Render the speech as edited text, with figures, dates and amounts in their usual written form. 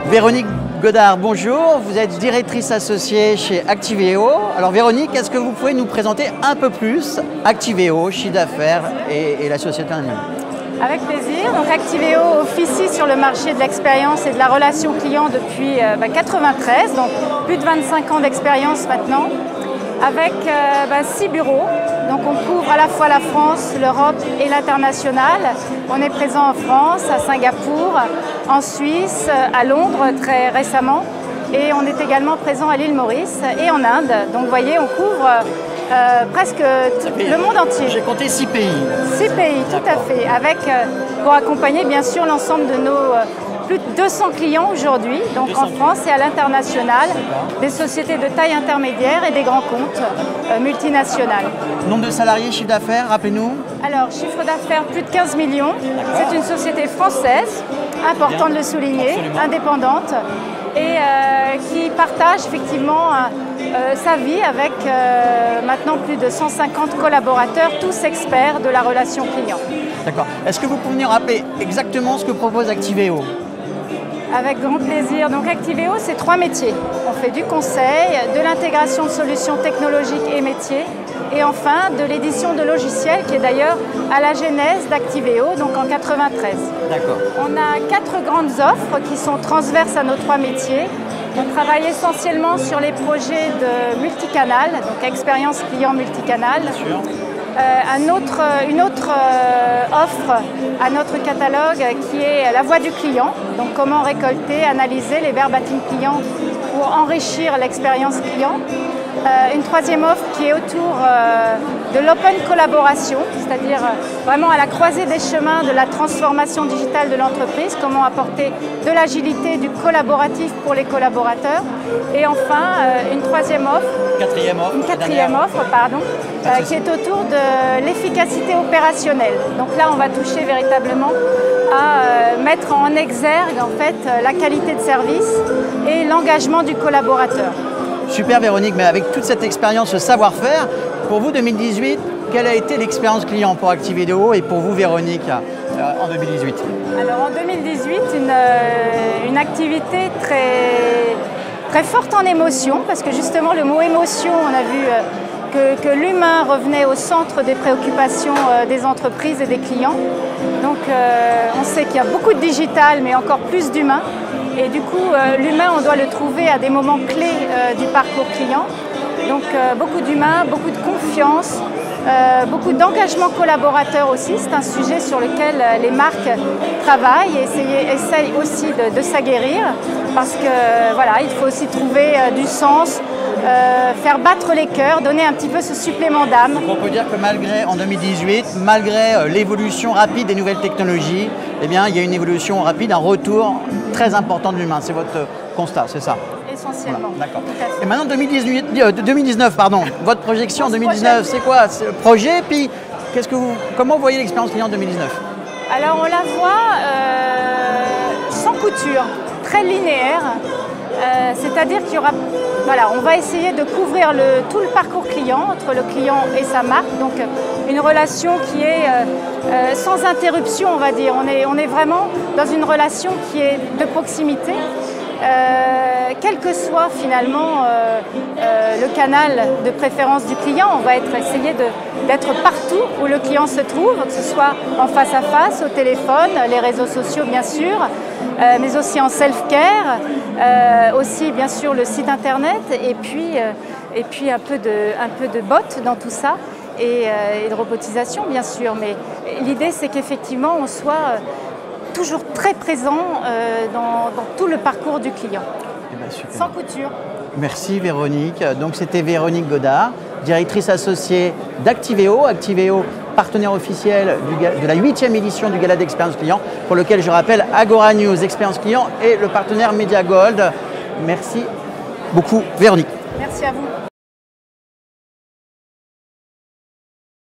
Véronique Godard, bonjour. Vous êtes directrice associée chez Activeo. Alors Véronique, est-ce que vous pouvez nous présenter un peu plus Activeo, chiffre d'affaires et la société en elle-même? Avec plaisir. Donc Activeo officie sur le marché de l'expérience et de la relation client depuis 1993, donc plus de 25 ans d'expérience maintenant, avec 6 bureaux. Donc on couvre à la fois la France, l'Europe et l'international. On est présent en France, à Singapour, en Suisse, à Londres très récemment. Et on est également présent à l'île Maurice et en Inde. Donc vous voyez, on couvre presque le monde entier. J'ai compté 6 pays. 6 pays, tout à fait. Avec, pour accompagner bien sûr l'ensemble de nos plus de 200 clients aujourd'hui, donc en France et à l'international, des sociétés de taille intermédiaire et des grands comptes multinationales. Nombre de salariés, chiffre d'affaires, rappelez-nous. Alors, chiffre d'affaires, plus de 15 millions. C'est une société française, important de le souligner, indépendante, et qui partage effectivement sa vie avec maintenant plus de 150 collaborateurs, tous experts de la relation client. D'accord. Est-ce que vous pouvez nous rappeler exactement ce que propose Activeo? Avec grand plaisir. Donc Activeo, c'est 3 métiers. On fait du conseil, de l'intégration de solutions technologiques et métiers, et enfin de l'édition de logiciels, qui est d'ailleurs à la genèse d'Activeo, donc en 1993. D'accord. On a 4 grandes offres qui sont transverses à nos 3 métiers. On travaille essentiellement sur les projets de multicanal, donc expérience client multicanal. Bien sûr. Une autre offre à notre catalogue qui est la voix du client, donc comment récolter, analyser les verbatim clients pour enrichir l'expérience client. Une troisième offre qui est autour de l'open collaboration, c'est-à-dire vraiment à la croisée des chemins de la transformation digitale de l'entreprise, comment apporter de l'agilité, du collaboratif pour les collaborateurs. Et enfin, une quatrième offre, pardon, qui est autour de l'efficacité opérationnelle. Donc là, on va toucher véritablement à mettre en exergue en fait la qualité de service et l'engagement du collaborateur. Super Véronique, mais avec toute cette expérience, ce savoir-faire, pour vous 2018, quelle a été l'expérience client pour Activeo et pour vous Véronique en 2018? Alors en 2018, une activité très forte en émotion, parce que justement le mot émotion, on a vu que l'humain revenait au centre des préoccupations des entreprises et des clients. Donc on sait qu'il y a beaucoup de digital, mais encore plus d'humain. Et du coup, l'humain, on doit le trouver à des moments clés du parcours client. Donc beaucoup d'humain, beaucoup de confiance, beaucoup d'engagement collaborateur aussi. C'est un sujet sur lequel les marques travaillent et essayent aussi de s'aguerrir. Parce que voilà, il faut aussi trouver du sens, faire battre les cœurs, donner un petit peu ce supplément d'âme. Donc on peut dire que malgré, en 2018, malgré l'évolution rapide des nouvelles technologies, eh bien, il y a une évolution rapide, un retour très important de l'humain. C'est votre constat, c'est ça? Essentiellement. Voilà, d'accord. Et maintenant 2019, pardon, votre projection en 2019, c'est quoi le projet? Puis comment vous voyez l'expérience client en 2019? Alors on la voit sans couture, très linéaire. C'est-à-dire qu'il y aura, voilà, on va essayer de couvrir tout le parcours client entre le client et sa marque, donc une relation qui est sans interruption, on va dire. On est vraiment dans une relation qui est de proximité, quel que soit finalement le canal de préférence du client. On va essayer d'être partout où le client se trouve, que ce soit en face à face, au téléphone, les réseaux sociaux bien sûr, mais aussi en self-care, aussi bien sûr le site internet et puis un peu de bot dans tout ça et de robotisation bien sûr. Mais l'idée c'est qu'effectivement on soit toujours très présent dans tout le parcours du client, sans couture. Merci Véronique. Donc c'était Véronique Godard, directrice associée d'Activeo. Activeo, partenaire officiel de la 8e édition du Gala d'Expérience Client, pour lequel je rappelle Agora News Expérience Client et le partenaire Media Gold. Merci beaucoup Véronique. Merci à vous.